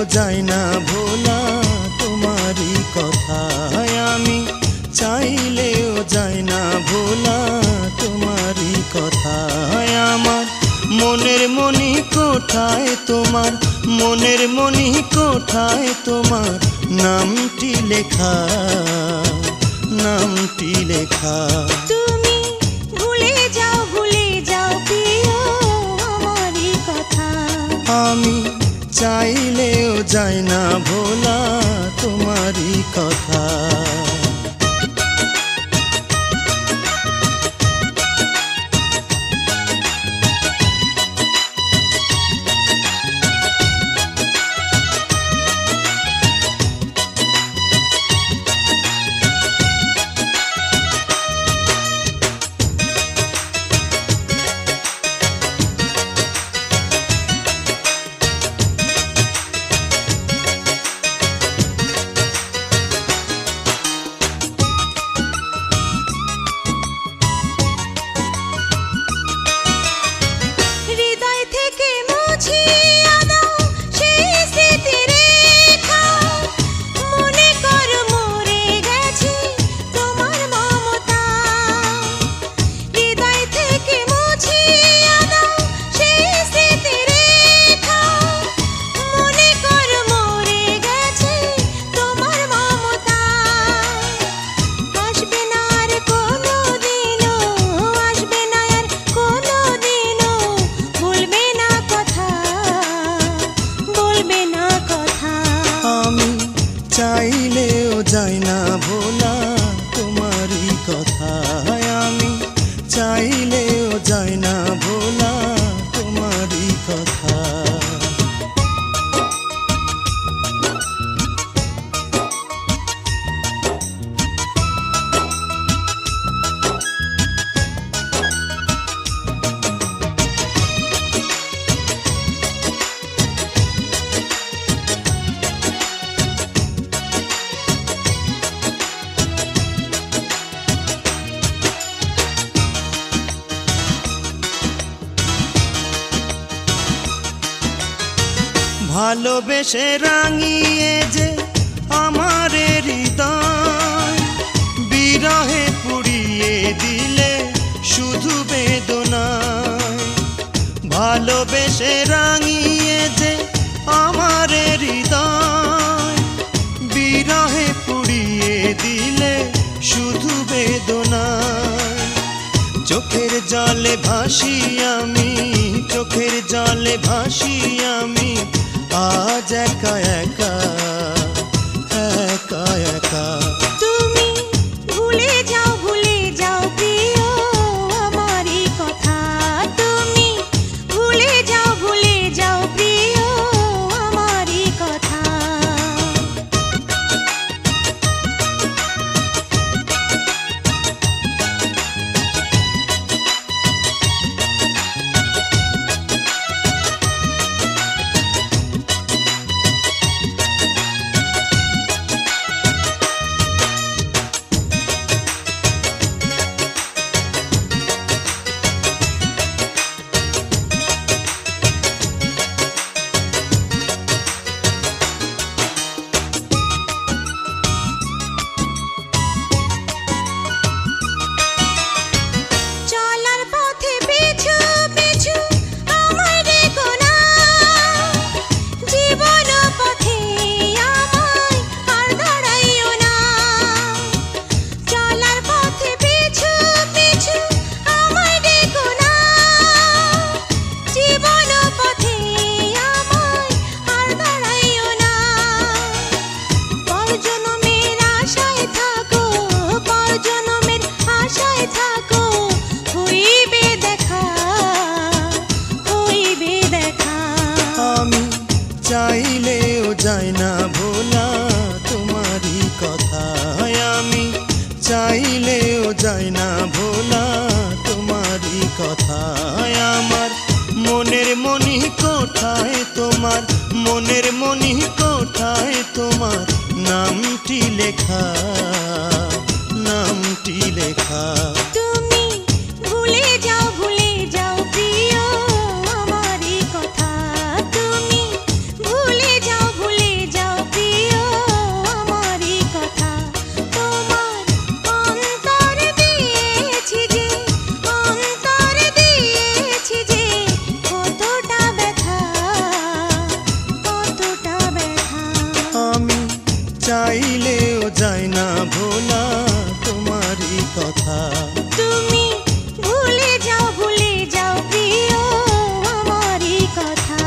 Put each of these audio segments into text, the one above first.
যায় না ভোলা তোমারই কথায় আমি চাইলেও যায় না ভোলা তোমারই কথায় আমার মনের মনি কোঠায় তোমার মনের মনি কোঠায় তোমার নামটি লেখা নামটি লেখা তুমি ভুলে যাও প্রিয় আমারই কথা আমি চাইলেও যায় না ভোলা তোমারই কথা চাইলেও যায় না ভোলা তোমারই কথায় আমি চাইলেও যায় না ভোলা তোমারই কথা ভালোবেসে রাঙিয়ে যে আমার হৃদয় বিরহে পুড়িয়ে দিলে শুধু বেদনায় ভালোবেসে রাঙিয়ে যে আমার হৃদয় বিরহে পুড়িয়ে দিলে শুধু বেদনায় চোখের জলে ভাসি আমি চোখের জলে ভাসি আমি আজ একা একা একা একা তুমি ভুলে যাও প্রিয় আমারই কথা তুমি ভুলে যাও প্রিয় আমারই কথা চাইলেও যায় না ভোলা তোমারই কথায় আমি চাইলেও যায় না ভোলা তোমারই কথায় আমার মনের মনি কোঠায় তোমার মনের মনি কোঠায় তোমার নামটি লেখা নামটি লেখা তুমি ভুলে যাও প্রিয় আমারই কথা তুমি ভুলে যাও চাইলেও যায় না ভোলা তোমারই কথা। তুমি ভুলে যাও প্রিয় আমারই কথা।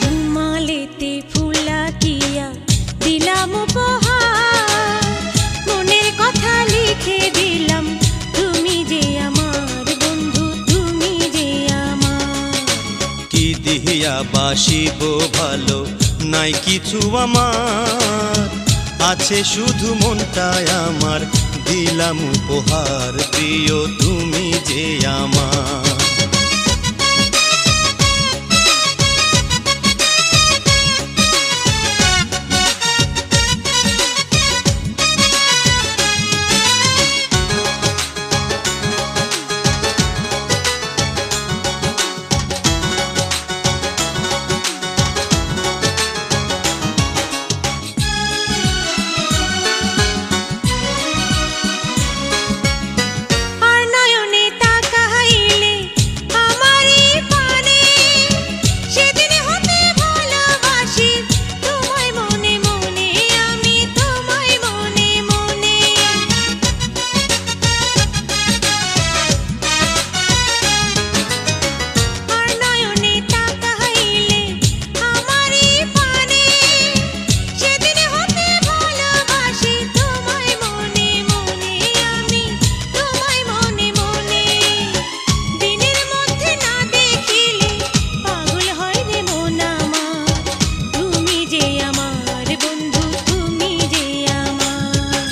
ঘুমালেতে ফুলাকিয়া দিলাম উপহার, মনের কথা লিখে দিলাম, তুমি যে আমার বন্ধু, তুমি যে আমার। কি দিহিয়া বাসিব ভালো নাই কিছু আমার, আছে শুধু মনটায় আমার, দিলাম উপহার প্রিয় তুমি যে আমার। আর নয়নে তাকাইলে আমারই পানে, সেদিন হতে ভালোবাসি তোমায় মনে মনে, আমি তোমায় মনে মনে। আর নয়নে তাকাইলে আমারই পানে, সেদিন হতে ভালোবাসি তোমায় মনে মনে, আমি তোমায় মনে মনে। দিনের মধ্যে না দেখিলে পাগল হয় রে মন আমার, তুমি যে আমার বন্ধু, তুমি যে আমার।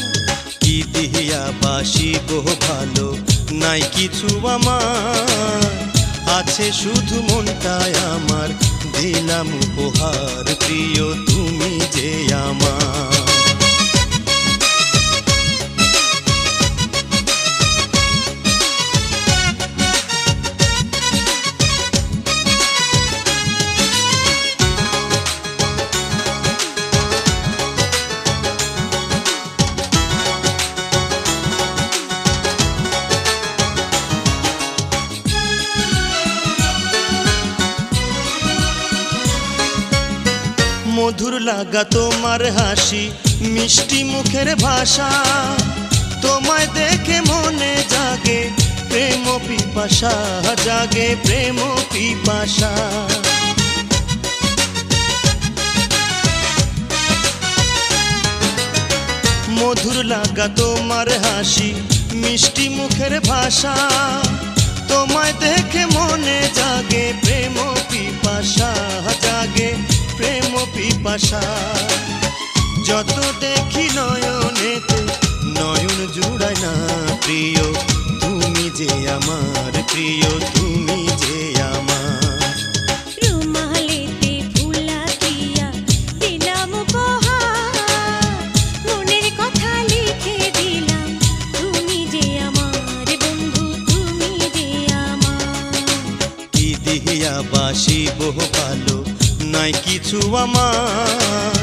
কি দিহিয়া বাসিব ভালো নাই কিছু আমার, আছে শুধু মনটায় আমার, দিলাম উপহার প্রিয় তুমি যে আমার। মধুর লাগা তোমার হাসি, মিষ্টি মুখের ভাষা, তোমায় দেখে মনে জাগে প্রেম পিপাসা, জাগে প্রেম পিপাসা। মধুর লাগা তোমার হাসি, মিষ্টি মুখের ভাষা, তোমায় দেখে মনে জাগে প্রেম পিপাসা, জাগে প্রেম পিপাসা। যত দেখি নয়নেতে নয়ন জুড়ায় না প্রিয় তুমি যে আমার, প্রিয় তুমি যে আমার। রুমালেতে ফুলাকিয়া দিলাম উপহার, মনের কথা লিখে দিলাম, তুমি যে আমার বন্ধু, তুমি যে আমার। কি দিহিয়া বাসিব ভালো নাই কিছু আমার,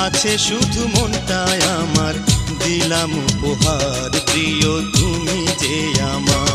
আছে শুধু মনটায় আমার, দিলাম উপহার প্রিয় তুমি যে আমার।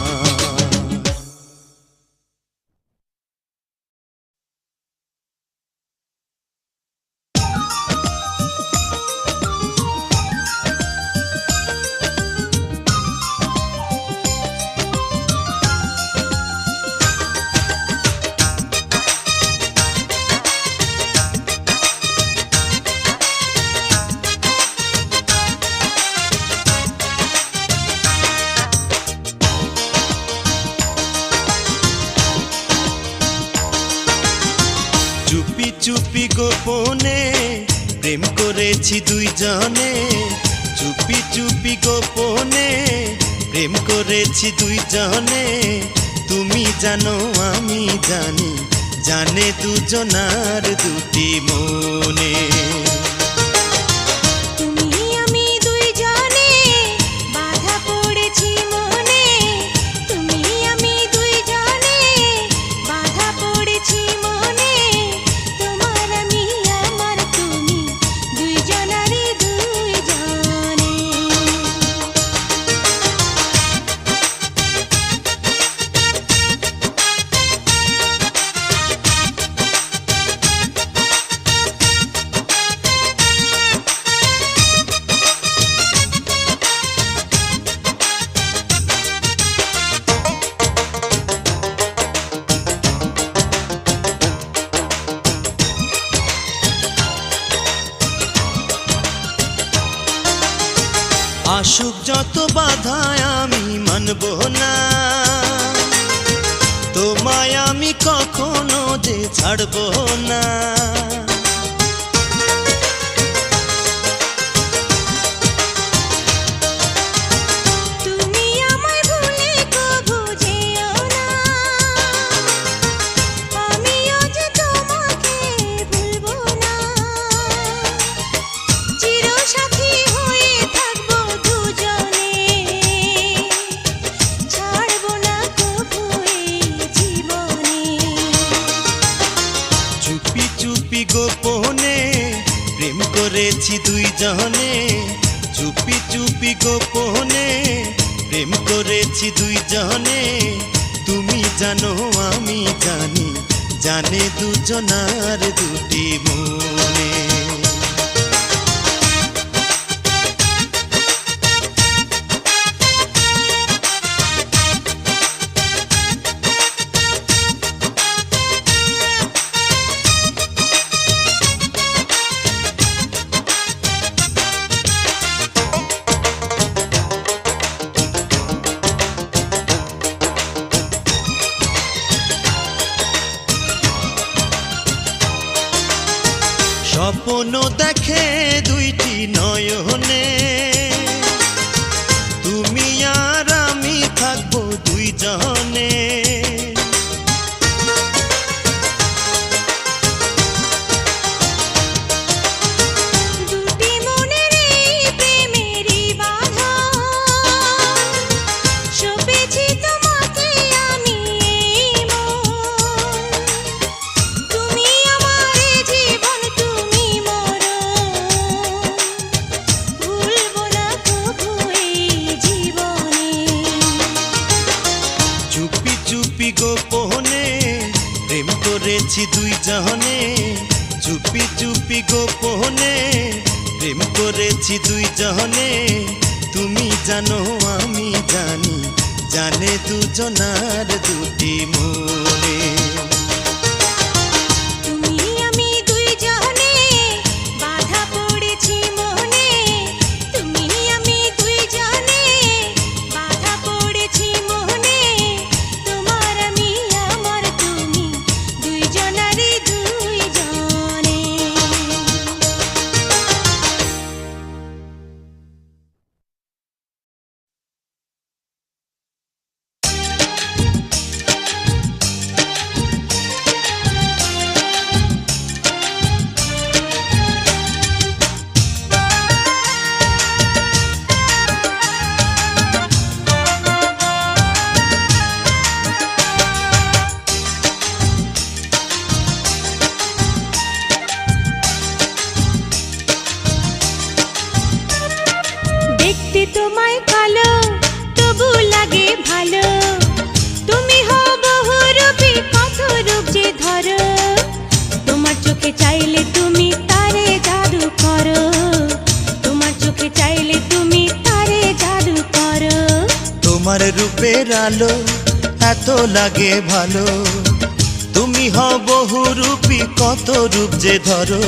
চুপি চুপি গোপনে প্রেম করেছি দুইজনে, চুপি চুপি গোপনে প্রেম করেছি দুইজনে। তুমি জানো আমি জানি জানে দুজনার দুটি মনে। তুমি আমি দুইজনে বাধা পড়েছি মনে, তুমি আমি দুইজনে বাধা পড়েছি মনে, তোমার আমি আমার তুমি দুইজনারে দুইজনে। আসুক যত বাধায় আমি মানব না, তোমায় আমি কখনো যে ছাড়ব না। তুমি আমায় ভুলে কভু যেও না, আমিও যে তোমাকে ভুলবো না। চিরসাথী হয়ে থাকবো দুজনে, ছাড়বো না কভু এই জীবনে। চুপি চুপি গোপনে প্রেম করেছি দুইজনে, চুপি চুপি গোপনে প্রেম করেছি দুইজনে। তুমি জানো আমি জানি, জানে দুজনার দুটি মনে। স্বপ্ন দেখে দুইটি নয়নে, তুমি আর আমি থাকবো দুইজনে। দুটি মনের এই প্রেমেরই বাঁধন, সঁপেছি তোমাকে আমি এই মন। তুমি আমার জীবন, তুমি মরণ, ভুলবো না কভু এই জীবনে। চুপি চুপি গোপনে প্রেম করেছি দুইজনে, চুপি চুপি গোপনে প্রেম করেছি দুইজনে। তুমি জানো আমি জানি, জানে দুজনার দুটি মনে। তুমি আমি দুইজনে বাধা পড়েছি মনে, তুমি আমি দুইজনে বাধা পড়েছি মনে, তোমার আমি আমার তুমি দুইজনারে দুইজনে। দেখতে তোমায় কালো তবু লাগে ভালো, তুমি হও বহুরূপী কত রূপ যে ধরো, তোমার চোখে চাইলে তুমি তারে জাদু করো, তোমার চোখে চাইলে তুমি তারে জাদু করো। তোমার রূপের আলো এত লাগে ভালো, তুমি হও বহুরূপী কত রূপ যে ধরো,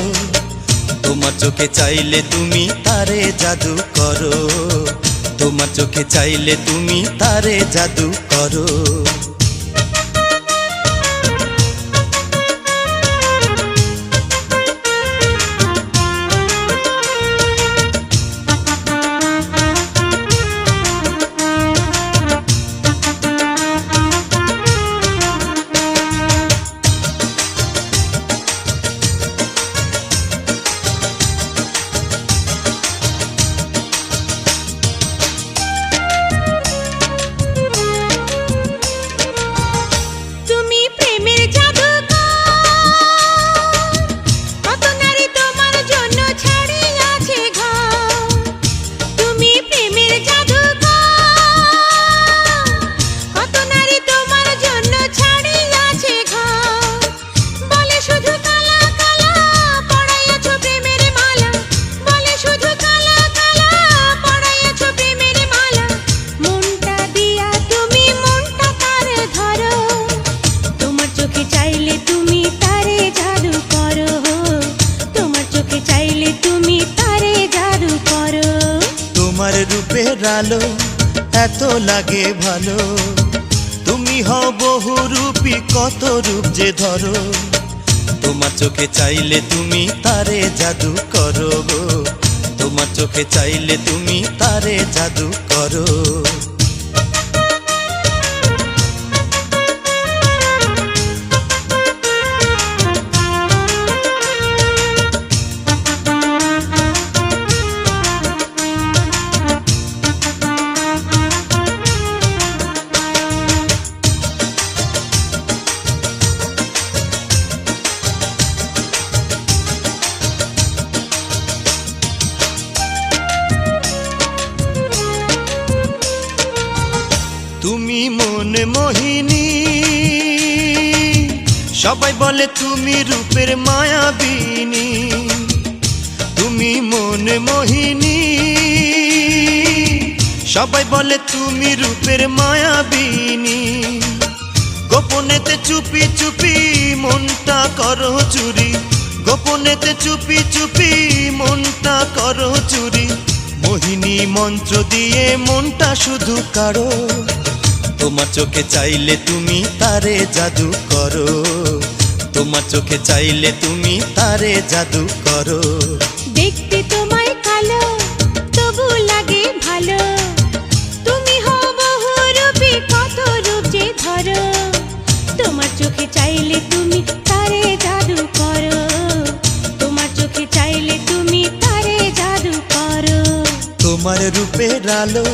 তোমার চোখে চাইলে তুমি তারে জাদু করো, তোমার চোখে চাইলে তুমি তারে জাদু করো। আলো এত লাগে ভালো, তুমি হও বহুরূপী কত রূপ যে ধরো, তোমার চোখে চাইলে তুমি তারে জাদু করো গো, তোমার চোখে চাইলে তুমি তারে জাদু করো। তুমি মন মোহিনী, সবাই বলে তুমি রূপের মায়াবিনী, তুমি মন মোহিনী, সবাই বলে তুমি রূপের মায়াবিনী, গোপনেতে চুপি চুপি মনটা করো চুরি, গোপনেতে চুপি চুপি মনটা করো চুরি, মোহিনী মন্ত্র দিয়ে মনটা শুধু কাড়ো, তোমার চোখে চাইলে তুমি তারে জাদু করো, তোমার চোখে চাইলে তুমি তারে জাদু করো। দেখতে তোমায় কালো তবু লাগে ভালো, তুমি হও বহুরূপী কত রূপ যে ধরো, তোমার চোখে চাইলে তুমি তারে জাদু করো, তোমার চোখে চাইলে তুমি তারে জাদু করো। তোমার রূপের আলো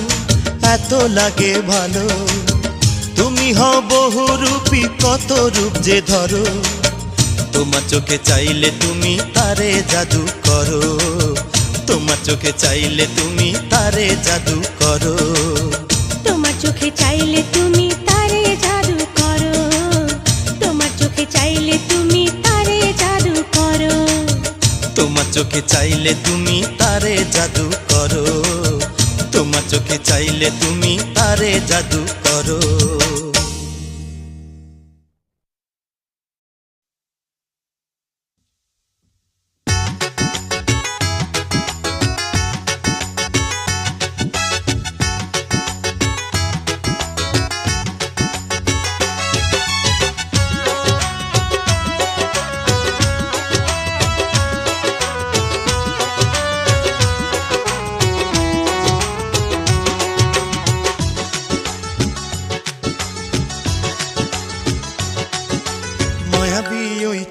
এত লাগে ভালো, তুমি হও বহুরূপী কত রূপ যে ধরো, তোমার চোখে চাইলে তুমি তারে জাদু করো, তোমার চোখে চাইলে তুমি তারে জাদু করো, তোমার চোখে চাইলে তুমি তারে জাদু করো, তোমার চোখে চাইলে তুমি তারে জাদু করো, তোমার চোখে চাইলে তুমি তারে জাদু করো, তোমার চোখে চাইলে তুমি তারে জাদু করো।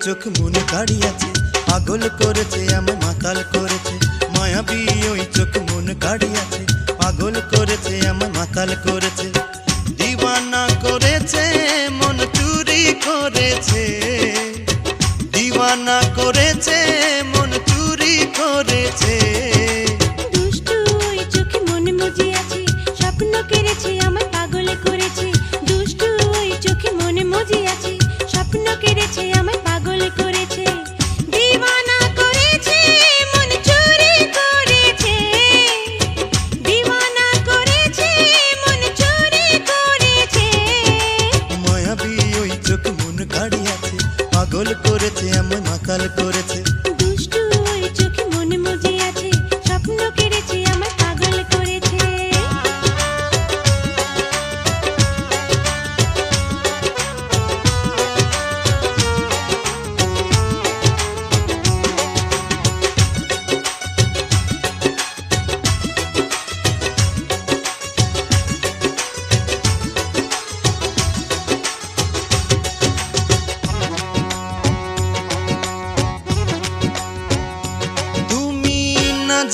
চোখ মন কাড়িয়াছে পাগল করেছে আমায় মাতাল করেছে, মায়াবী ওই চোখ মন কাড়িয়াছে পাগল করেছে আমায় মাতাল করেছে, দিওয়ানা করেছে মন চুরি করেছে, দিওয়ানা করেছে মন চুরি করেছে। দুষ্টু ওই চোখে মন মজিয়াছে স্বপ্ন কেড়েছে আমায় পাগল করেছে, দুষ্টু ওই চোখে মন মজিয়াছে স্বপ্ন কেড়েছে আমায় পাগল করেছে, দিওয়ানা করেছে মন চুরি করেছে, দিওয়ানা করেছে মন চুরি করেছে। মায়াবী ওই চোখ মন কাড়িয়াছে পাগল করেছে আমায় মাতাল করেছে, দুষ্টু ওই চোখে মন মজিয়াছে স্বপ্ন কেড়েছে আমায় পাগল করেছে।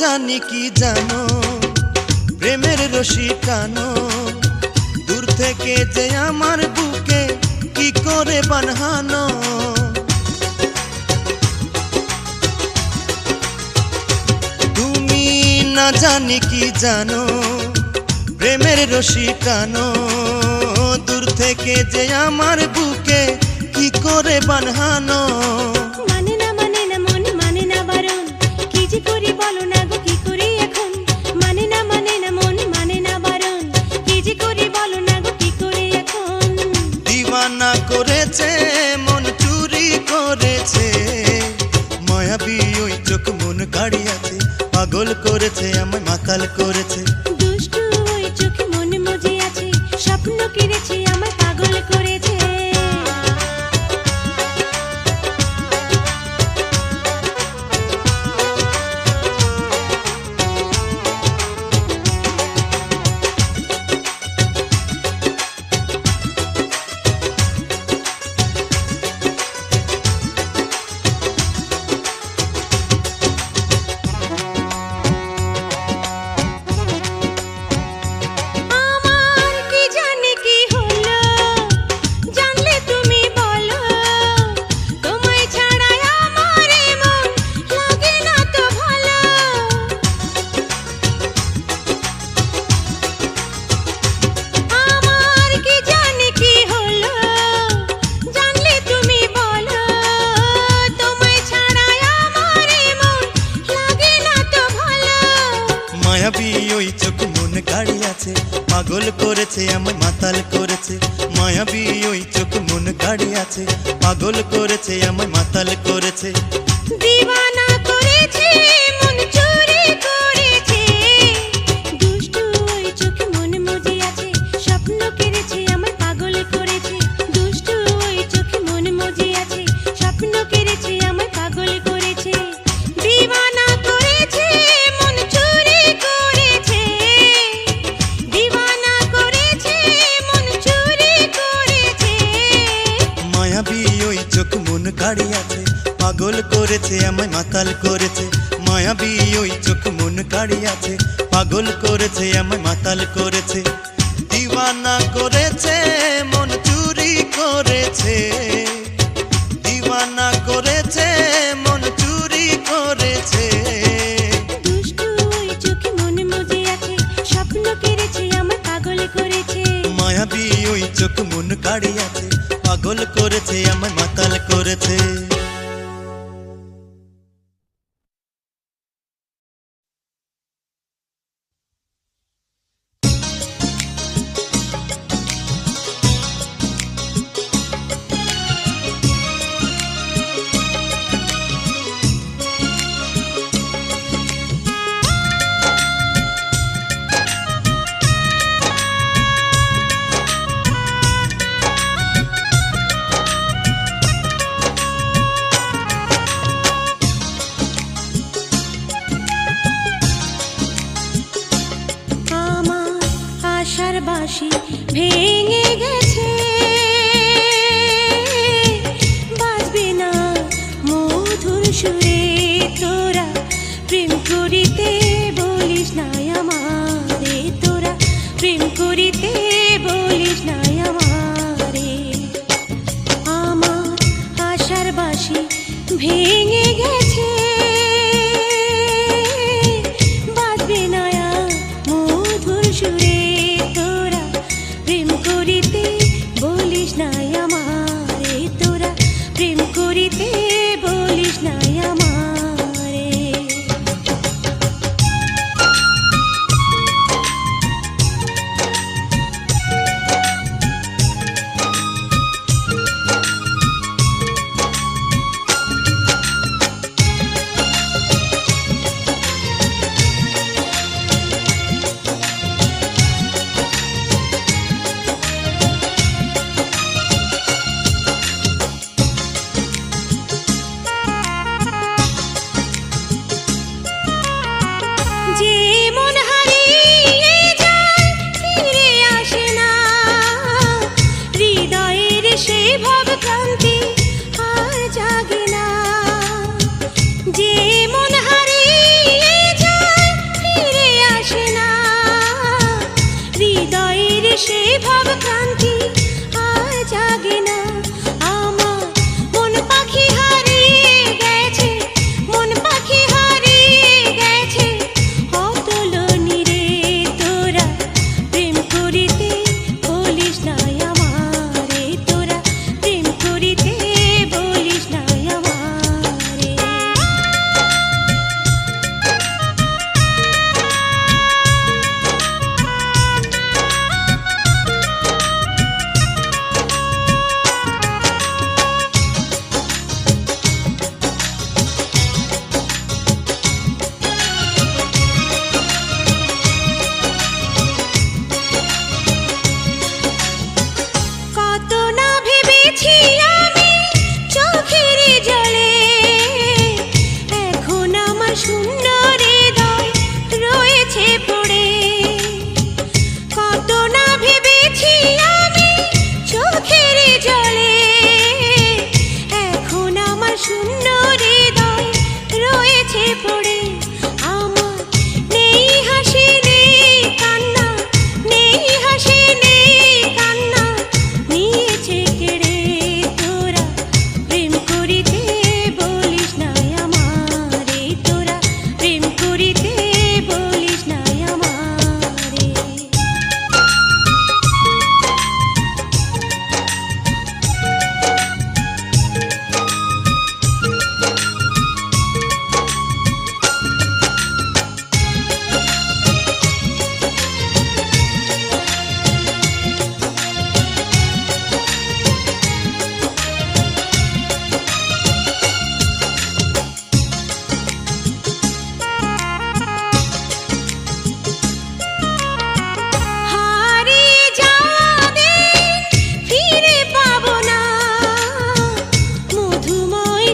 জানি কি জানো প্রেমের রশি টানো, দূর থেকে যে আমার বুকে কি করে বাঁধানো, তুমি না জানি কি জানো প্রেমের রশি টানো, দূর থেকে যে আমার বুকে কি করে বাঁধানো। মানে না মন মানে না বারণ, কি যে করি বলো না গো কি করি এখন, মানে না মন মানে না বারণ, কি যে করি বলো না গো কি করি এখন। দিওয়ানা করেছে মন চুরি করেছে, মায়াবী ওই চোখ মন কাড়িয়াছে পাগল করেছে আমায় মাতাল করেছে, দুষ্টু পাগল করেছে আমায় মাতাল করেছে, মায়াবী ওই চোখ মন কাড়িয়াছে, পাগল করেছে আমায় মাতাল করেছে। দিওয়ানা করেছে মন চুরি করেছে, দুষ্টু ওই চোখে মন মজিয়াছে, স্বপ্ন কেড়েছে আমায় পাগল করেছে, দুষ্টু ওই চোখে মন মজিয়াছে, স্বপ্ন কেড়েছে আমায় পাগল করেছে। দিওয়ানা করেছে মন চুরি করেছে, দিওয়ানা করেছে মন চুরি করেছে। মায়াবী ওই চোখ মন কাড়িয়াছে, পাগল করেছে আমায় মাতাল করেছে, মায়াবী ওই চোখ মন কাড়িয়াছে, পাগল করেছে আমায় মাতাল করেছে। দিওয়ানা করেছে মন চুরি করেছে, দিওয়ানা করেছে মন চুরি করেছে। দুষ্টু ওই চোখে মন মজিয়াছে, স্বপ্ন কেড়েছে আমায় পাগল করেছে। মায়াবী ওই চোখ মন কাড়িয়াছে, পাগল করেছে আমায় মাতাল করেছে। আমার আশার বাঁশি ভেঙে গেছে, বাজবে না মধুর সুরে তোরা প্রেম করিতে বলিস না আমারে, তোরা প্রেম করিতে বলিস না আমারে। আমার আশার বাঁশি ভেঙে গেছে, বাজবে না মধুর সুরে তোরা প্রেম করিতে বলিস না আমারে, তোরা প্রেম করিতে বলিস না আমারে।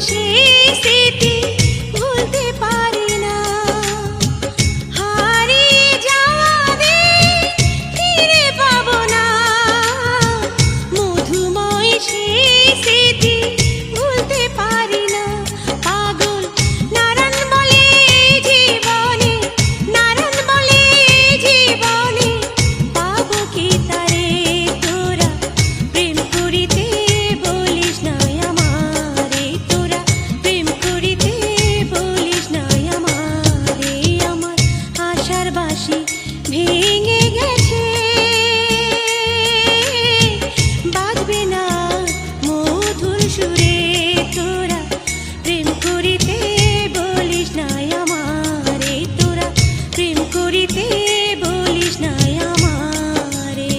সেই স্মৃতি ভুলতে পারি না। হারিয়ে যাওয়া দিন ফিরে পাবো না, মধুময় সেই স্মৃতি ভুলতে পারি না। পাগল নারায়ণ বলে জীবনে, নারায়ণ বলে জীবনে, পাবো কি তারে তোরা প্রেম করিতে বলিস না আমারে, তোরা প্রেম করিতে বলিস না আমারে। আমার আশার বাঁশি ভেঙে গেছে, বাজবে না মধুর সুরে, তোরা প্রেম করিতে বলিস না আমারে, তোরা প্রেম করিতে বলিস না আমারে।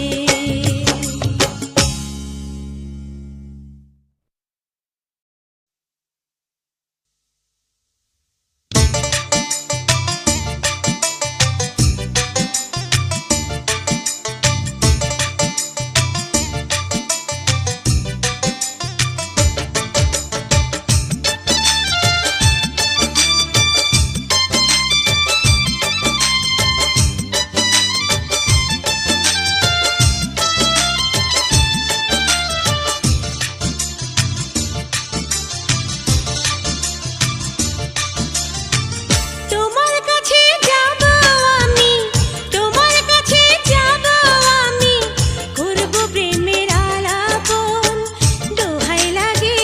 তোমার কাছে যাব আমি, তোমার কাছে যাব আমি, করব প্রেমের আলাপন। দোহাই লাগে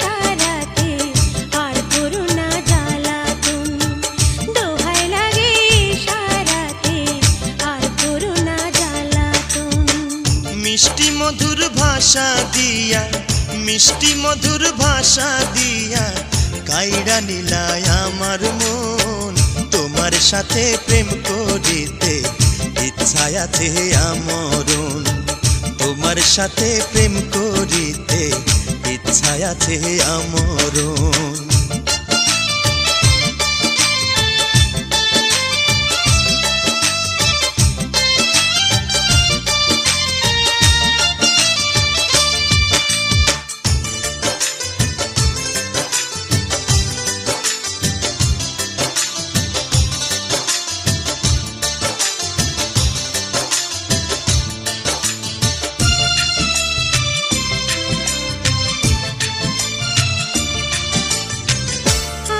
সারাতে আর করো না জ্বালাতন, দোহাই লাগে সারাতে আর করো না জ্বালাতন। মিষ্টি মধুর ভাষা দিয়া, মিষ্টি মধুর ভাষা দিয়া কাইরা নিলায় আমার মন। তোমার সাথে প্রেম করিতে ইচ্ছা আছে আমরণ, তোমার সাথে প্রেম করিতে ইচ্ছা আছে আমরণ।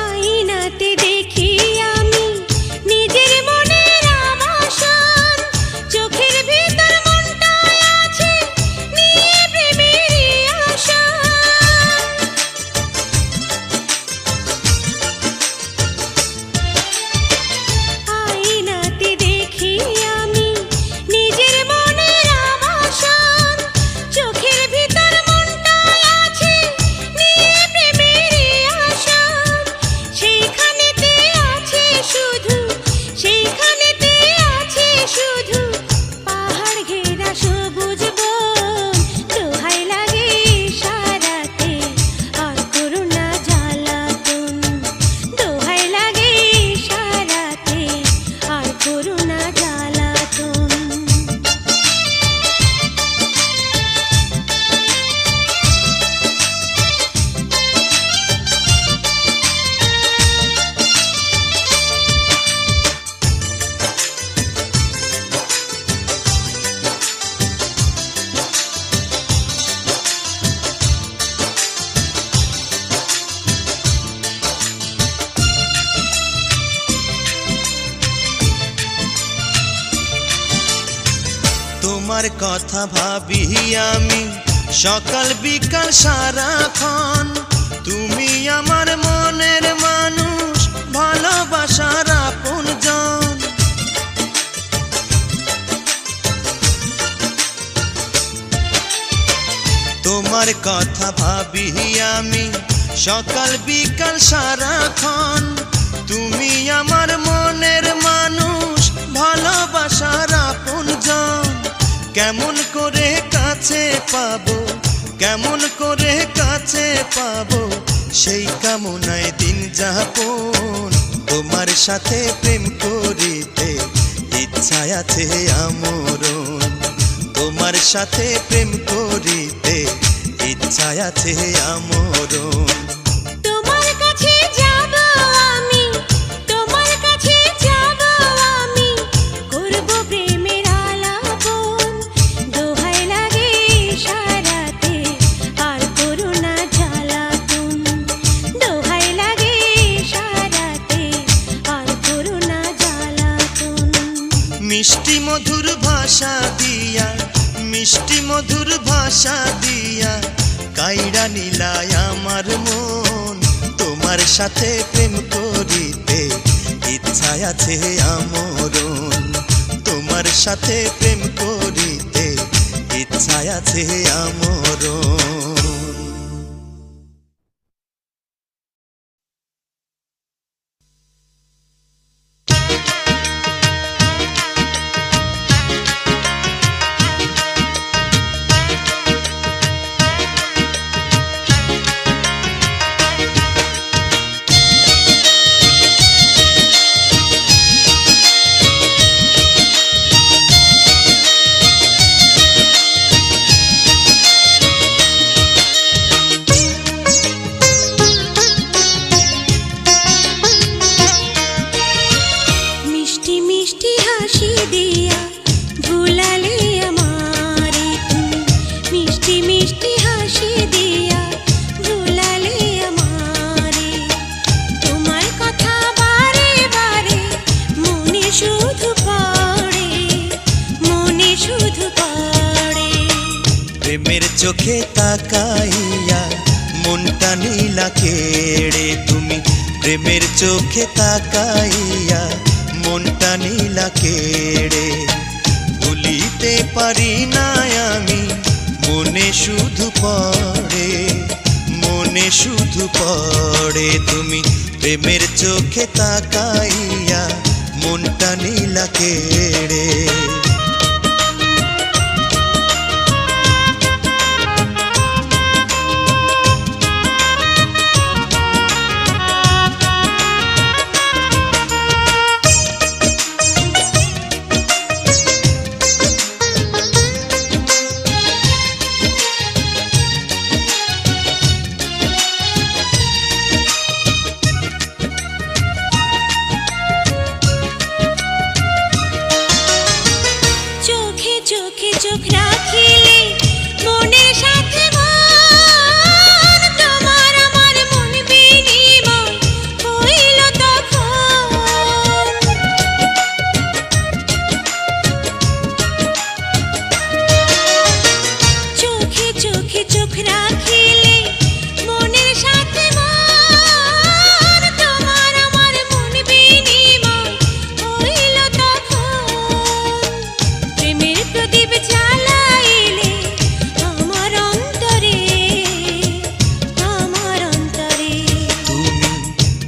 আয়নাতে দেখি আমি নিজের মনের আবাসন, চোখের ভিতর মনটায় আছে নিয়ে প্রেমেরই আসন। আয়নাতে দেখি আমি নিজের মনের আবাসন, চোখের ভিতর মনটায় আছে নিয়ে প্রেমেরই আসন। সেইখানেতে আছে শুধু, সেইখানেতে আছে শুধু পাহাড় ঘেরা সবুজ বন। দোহাই লাগে সারাতে আর করো না জ্বালাতন, দোহাই লাগে সারাতে আর করো না জ্বালাতন। তোমার কথা ভাবি আমি সকাল বিকাল সারাক্ষণ। তুমি আমার মনের মানুষ, ভালোবাসার আপনজন। তোমার কথা ভাবি আমি সকাল বিকাল সারাক্ষণ। তুমি আমার মনের মানুষ, ভালোবাসার আপনজন। কেমন করে কাছে পাবো, কেমন করে কাছে পাবো, সেই কামনায় দিন যাপন। তোমার সাথে প্রেম করিতে ইচ্ছা আছে আমরণ, তোমার সাথে প্রেম করিতে ইচ্ছা আছে আমরণ। তোমার মধুর ভাষা দিয়া, মিষ্টি মধুর ভাষা দিয়া কাইড়া নিলায় আমার মন। তোমার সাথে প্রেম করিতে ইচ্ছা আছে আমরণ, তোমার সাথে প্রেম করিতে ইচ্ছা আছে আমরণ। প্রেমের চোখে তাকাইয়া মনটা নীলা কেড়ে, তুমি প্রেমের চোখে তাকাইয়া মনটা নীলা কেড়ে। ভুলিতে পারি না আমি, মনে শুধু পড়ে, মনে শুধু পড়ে। তুমি প্রেমের চোখে তাকাইয়া মনটা নীলা কেড়ে।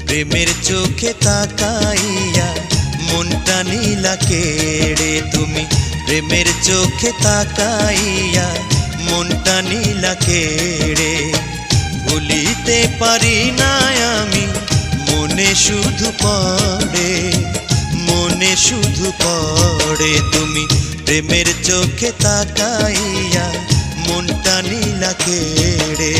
প্রেমের চোখে তাকাইয়া মনটা নীলা কেড়ে, তুমি প্রেমের চোখে তাকাইয়া মনটা নীলা কেড়ে। ভুলিতে পারি না আমি, মনে শুধু পড়ে, মনে শুধু পড়ে। তুমি প্রেমের চোখে তাকাইয়া মনটা নীলা কেড়ে।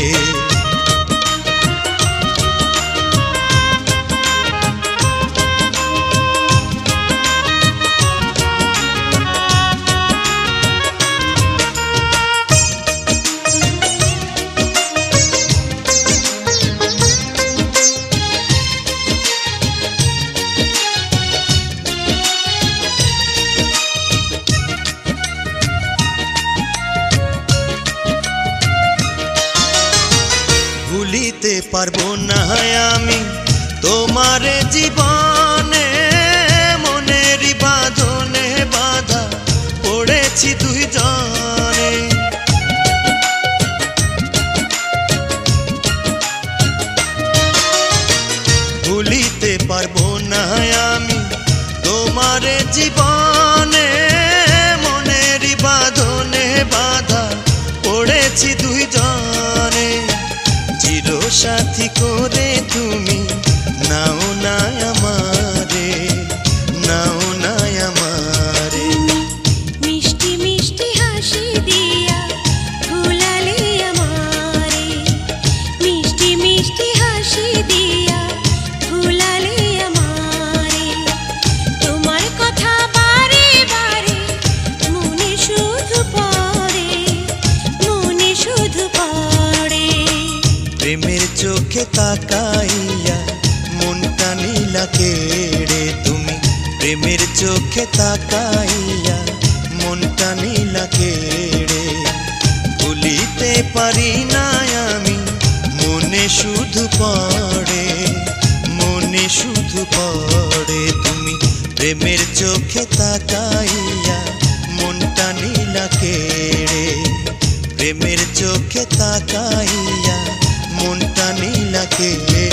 ভুলিতে পারবো না আমি তোমারে জীবনে, মনের বাঁধনে বাঁধা পড়েছি দুই জনে। ভুলিতে পারবো না আমি তোমারে জীবনে, মনের বাঁধনে বাঁধা পড়েছি দুই জনে। সাথী করে তুমি নাও না আমারে, নাও না আমারে। মিষ্টি মিষ্টি হাসি দিয়া ভুলালে আমারে, মিষ্টি মিষ্টি হাসি দিয়া ভুলালে আমারে। তোমার কথা বারে বারে মনে শুধু পড়ে, মনে শুধু পড়ে। প্রেমের চোখে তাকাইয়া মনটা নীলা কেড়ে, তুমি প্রেমের চোখে তাকাইয়া মনটা নীলা কেড়ে, ভুলিতে পারি না আমি, মনে শুধু পড়ে, মনে শুধু পড়ে তুমি। প্রেমের চোখে তাকাইয়া মনটা নীলা কেড়ে, প্রেমের চোখে তাকাইয়া মনটা নীলা কেড়ে।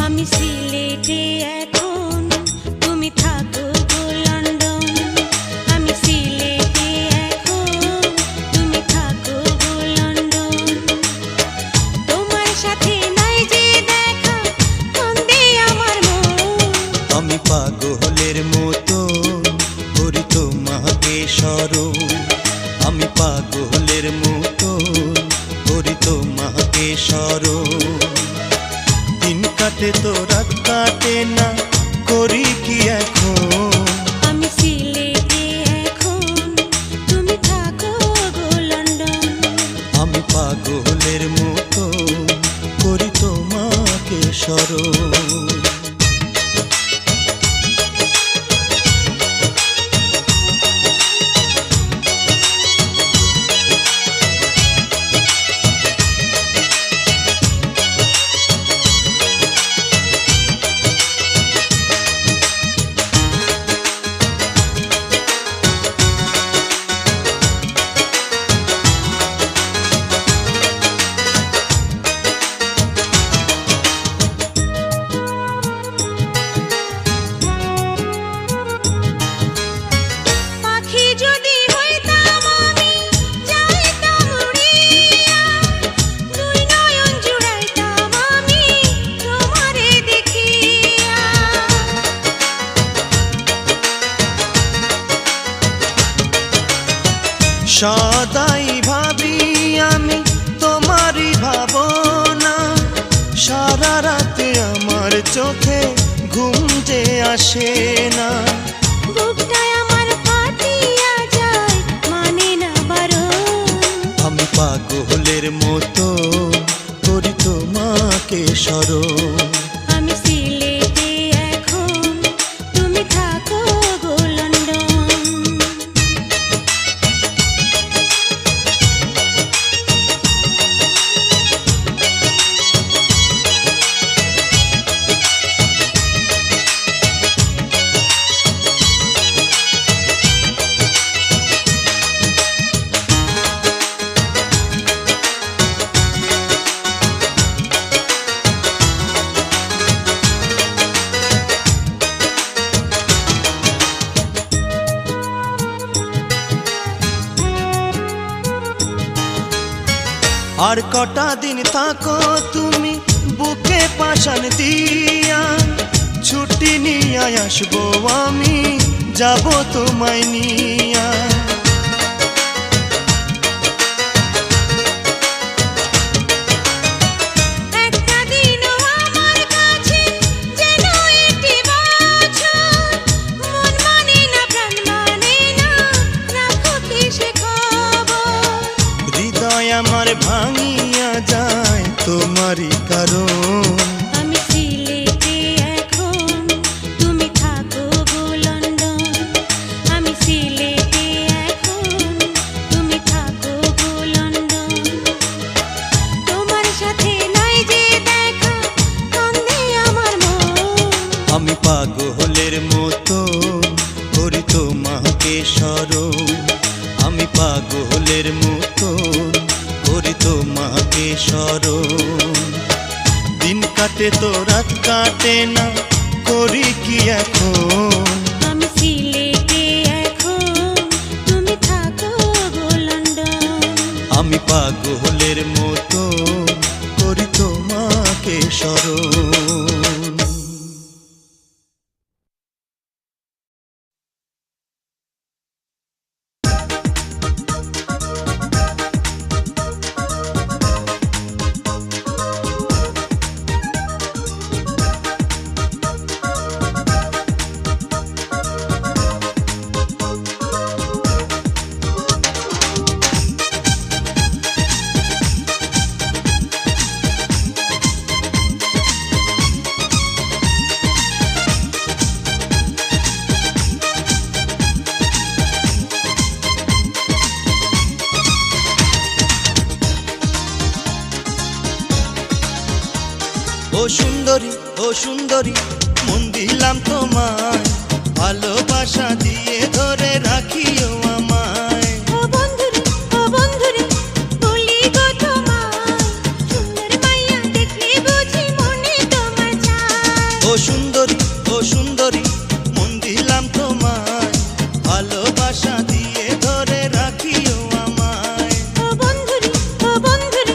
আমি সিলেটে এখন, তুমি থাকো গো লন্ডন। আমি সিলেটে এখন, তুমি থাকো গো লন্ডন। তোমার সাথে নাই যে দেখা, কান্দে আমার মন। আমি পাগলের মতো করি তোমাকে স্মরণ, আমি পাগলের মতো করি তোমাকে স্মরণ। দিন কাটে তো রাত কাটে না, করি কি এখন? আমি সিলেটে এখন, তুমি থাকো গো লন্ডন। আমি পাগলের মতো করি তোমাকে স্মরণ। পাখি যদি হইতাম আমি, যাইতাম উড়িয়া, দুই নয়ন জুড়াইতাম আমি তোমারে দেখিয়া। সদাই ভাবি আমি তোমারই ভাবনা, সারা রাতে আমার চোখে ঘুম যে আসে না। বুকটায় আমার ফাটিয়া যায়, মানে না বারণ। আমি পাগলের মতো করি তোমাকে স্মরণ। আমি সিলেটে এখন, তুমি থাকো গো লন্ডন। আর কটা দিন থাকো তুমি বুকে পাশান দিয়া, ছুটি নিয়ে আসবো আমি, যাব তোমায় নিয়া। একটা দিনও আমার কাছে যেন এটি বছর, মন মানে না প্রাণ মানে না, রাখো কিসে খবর। হৃদয় আমার ভাঙিয়া যায় তোমারই কারণ। আমি সিলেটে এখন, তুমি থাকো গো লন্ডন। আমি সিলেটে এখন, তুমি থাকো গো লন্ডন। তোমার সাথে নাই যে দেখা, কান্দে আমার মন। আমি পাগলের মতো করি তোমাকে স্মরণ, আমি পাগলের মতো করি তোমাকে স্মরণ। দিন কাটে তো রাত কাটে না, করি কি এখন? আমি সিলেটে এখন, তুমি থাকো গো সুন্দরী ও সুন্দরী মন দিলাম তোমায়, ভালোবাসা দিয়ে ধরে রাখিও আমায়। ও বন্ধুরে বলি গো তোমায়, সুন্দর মাইয়া দেখলে বুঝি মনে তোমার চায়। ও সুন্দরী মন দিলাম তোমায়, ভালোবাসা দিয়ে ধরে রাখিও আমায়। ও বন্ধুরে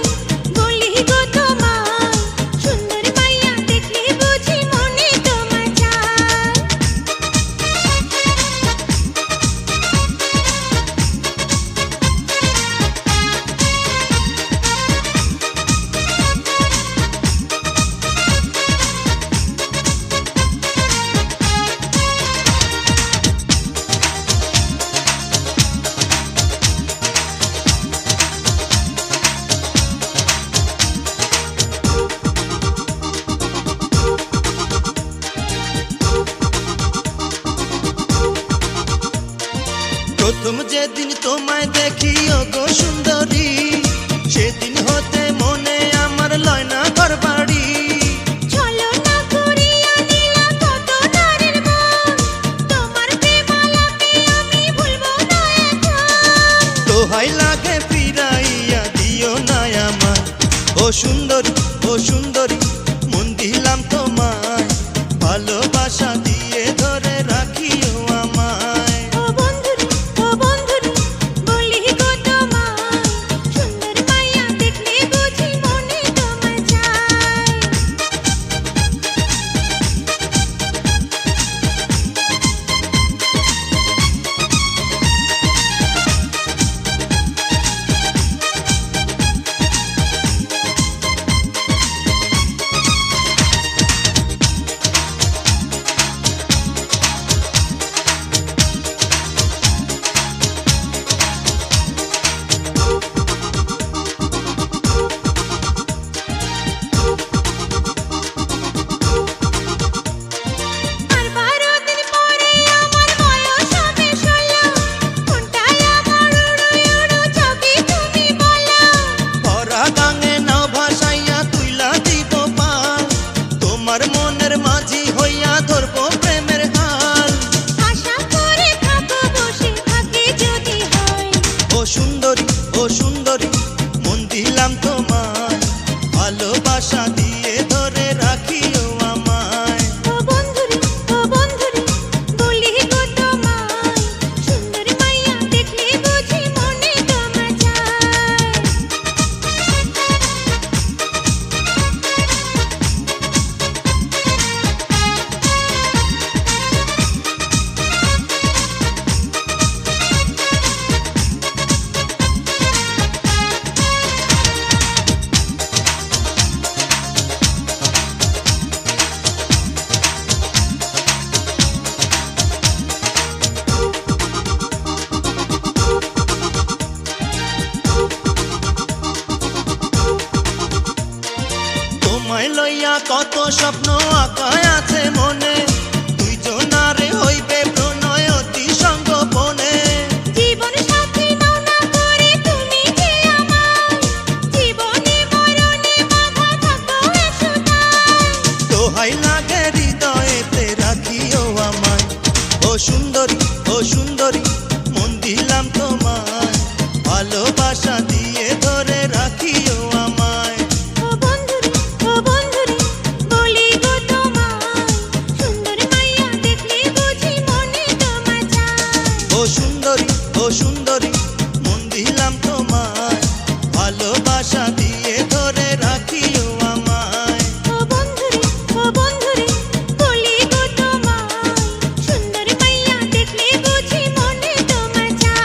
বলি গো তোমায়, সুন্দর মাইয়া দেখলে বুঝি মনে তোমার চায়। প্রথম যেদিন তোমায় দেখি ওগো সুন্দরী, সেদিন হতে মনে আমার লয় না ঘর বাড়ি। ছলনা করিয়া নিলা কত নারীর মন, তোমার প্রেমালাপে আমি ভুলবো না এখন। দোহাই লাগে ফিরাইয়া দিও না আমায়। ও সুন্দরী মন দিলাম তোমায়, ভালোবাসা দিয়ে ধরে রাখিও আমায়। ও বন্ধুরে বলি গো তোমায়, সুন্দর মাইয়া দেখলে বুঝি মনে তোমার চায়। আর 12 দিন পরে আমার বয়স হবে 16, কোনটাই আমার উড়ু চোখে তুমি বলো। ভরা গাঙে নাও ভাসাইয়া তুইলা দিব পাল, তোমার মনের মাঝি হইয়া ধরবো প্রেমের হাল। আশা করে থাকো বসে থাকে যদি হয়। ও সুন্দরী মন দিলাম তোমায়, ভালোবাসা দিয়ে ধরে রাখিও আমায়। ও বন্ধুরে বলি গো তোমায়, সুন্দর মাইয়া দেখলে বুঝি মনে তোমার চায়। তোমায় লইয়া কত স্বপ্ন আঁকায় আছে মনে, দুইজনারে হইবে প্রণয় অতি সঙ্গোপনে। জীবন সাথী নাও না করে তুমি যে আমার, জীবনে মরণে বাধা থাকো এসদায়। দোহাই লাগে হৃদয়েতে রাখিও আমায়। ও সুন্দরী মন দিলাম তোমায়, ভালোবাসা দিয়ে ধরে রাখিও আমায়। ও বন্ধুরে বলি গো তোমায়, সুন্দর মাইয়া দেখলে বুঝি মনে তোমার চায়। ও সুন্দরী মন দিলাম তোমায়, ভালোবাসা দিয়ে ধরে রাখিও আমায়। ও বন্ধুরে বলি গো তোমায়, সুন্দর মাইয়া দেখলে বুঝি মনে তোমার চায়।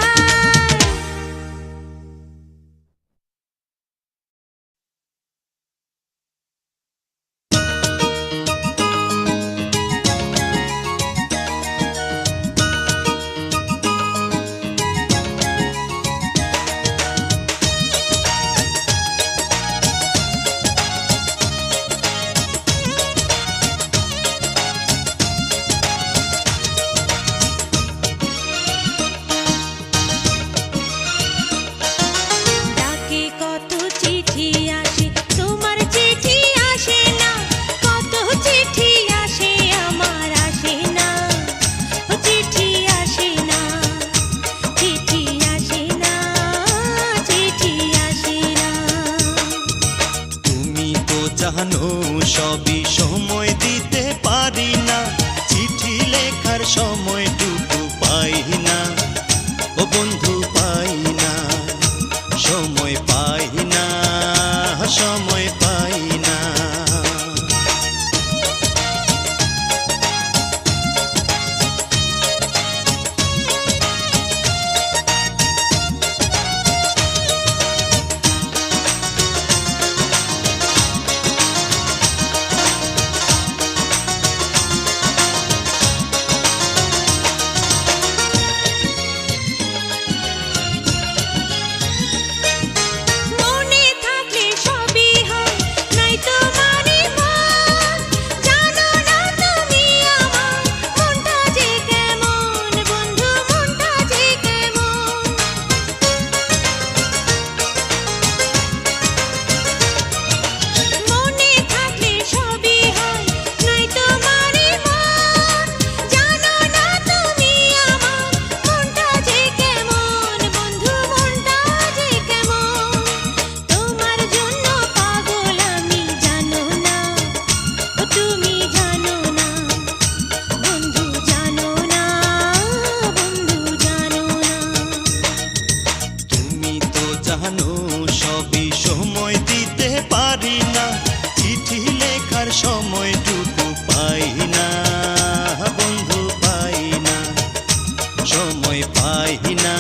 পাই না,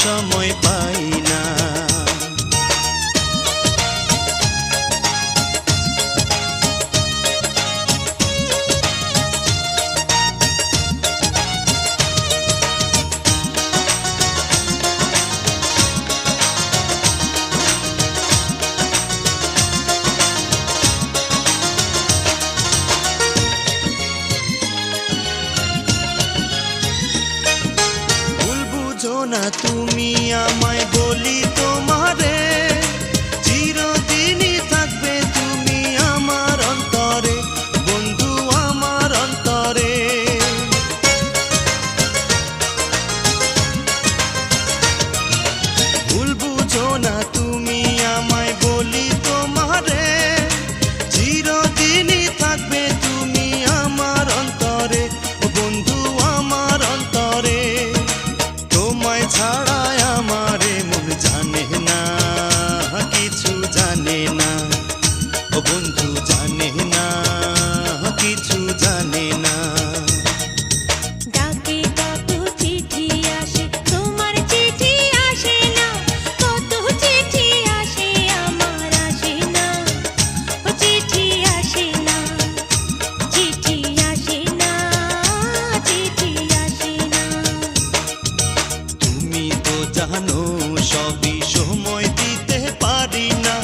সময় পাই না। না তুমি আমায় বলি তোমারে, চিরদিনই থাকবে তুমি আমার অন্তরে, বন্ধু আমার অন্তরে। ভুল বুঝো না তুমি আমায় বলি তোমারে, চিরদিনই থাকবে তুমি আমার অন্তরে, বন্ধু আমার অন্তরে। ছাড়াই আমারে মন জানে না, কিছু জানে না, ও বন্ধু জানে না, কিছু জানে না। ডাকে কত চিঠি আসে, তোমার চিঠি আসে না, কত চিঠি আসে আমার আসে না, ও চিঠি আসে না, চিঠি আসে না, চিঠি আসে না। জানো সবই সময় দিতে পারি না,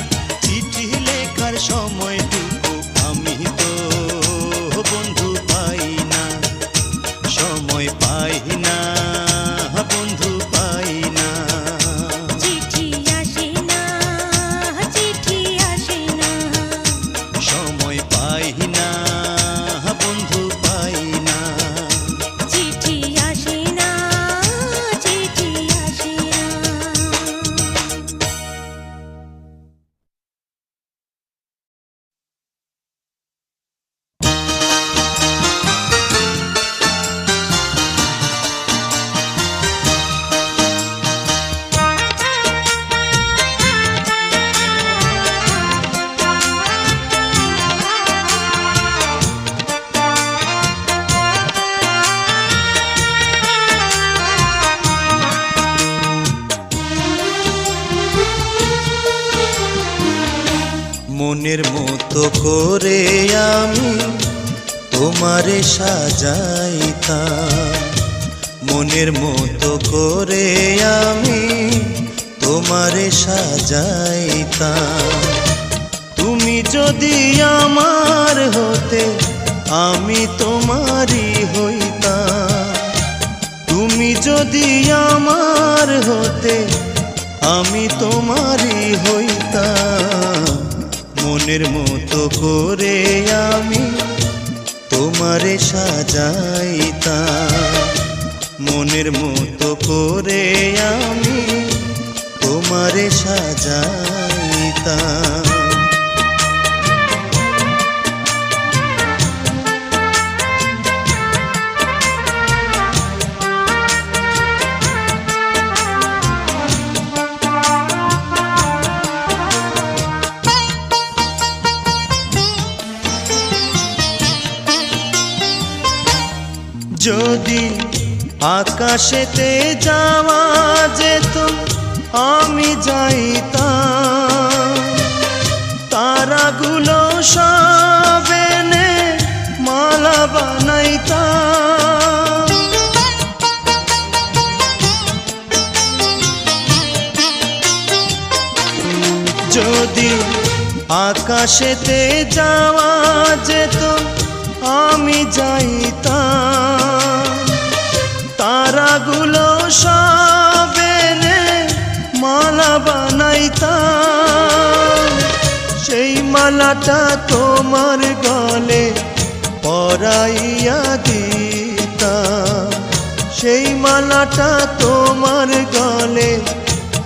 চিঠি লেখার সময়টুকু আমি তো বন্ধু পাই না, সময় পাই না, বন্ধু পাই না। চিঠি আসে না, চিঠি আসে না, সময় পাই না, বন্ধু পাই না। চিঠি আসে না, চিঠি আসে না। মনের মতো করে আমি তোমারে সাজাইতাম, মনের মতো করে আমি তোমারে সাজাইতাম। তুমি যদি আমার হতে আমি তোমারই হইতাম, তুমি যদি আমার হতে আমি তোমারই হইতাম। মনের মতো করে আমি তোমারে সাজাইতাম, মনের মতো করে আমি তোমারে সাজাইতাম। যদি আকাশেতে যাওয়া যেত আমি যাইতাম, তারাগুলো সব এনে মালা বানাইতাম। যদি আকাশেতে যাওয়া যেত আমি যাইতাম, তারাগুলো সব এনে মালা বানাইতাম। সেই মালাটা তোমার গলে পরাইয়া দিতাম, সেই মালাটা তোমার গলে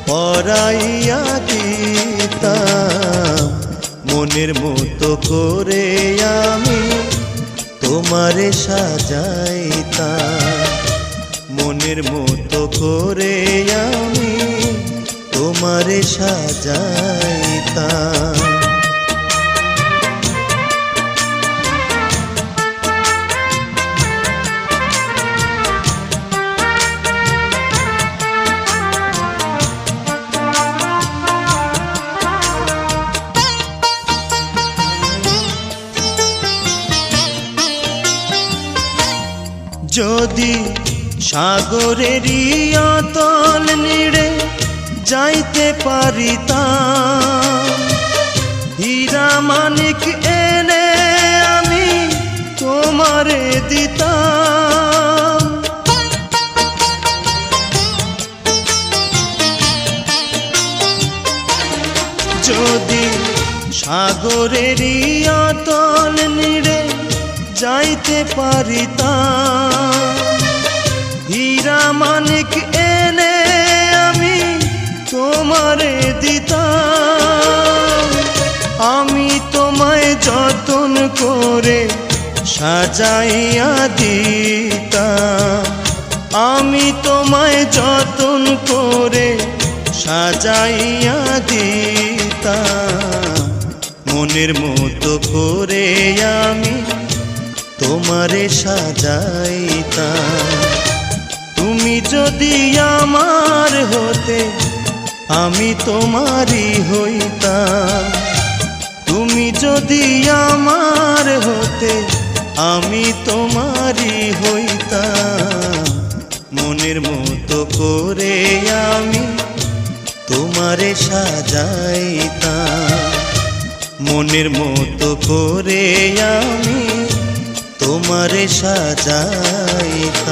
পরাইয়া দিতাম। মনের মতো করে আমি তোমারে সাজাইতাম, মনের মতো করে আমি তোমারে সাজাইতাম। যদি সাগরেরই অতল নীড়ে যাইতে পারিতাম, হীরা মানিক এনে আমি তোমারে দিতাম। যদি সাগরেরই অতল নীড়ে যাইতে পারিতাম, হীরা মানিক এনে আমি তোমারে দিতাম। আমি তোমায় যতন করে সাজাইয়া দিতাম, আমি তোমায় যতন করে সাজাইয়া দিতাম। মনের মতো করে আমি তোমারে সাজাইতাম। তুমি যদি আমার হতে আমি তোমারই হইতাম, তুমি যদি আমার হতে আমি তোমারই হইতাম। মনের মতো করে আমি তোমারে সাজাইতাম, মনের মতো করে আমি তোমারে সাজাইতাম।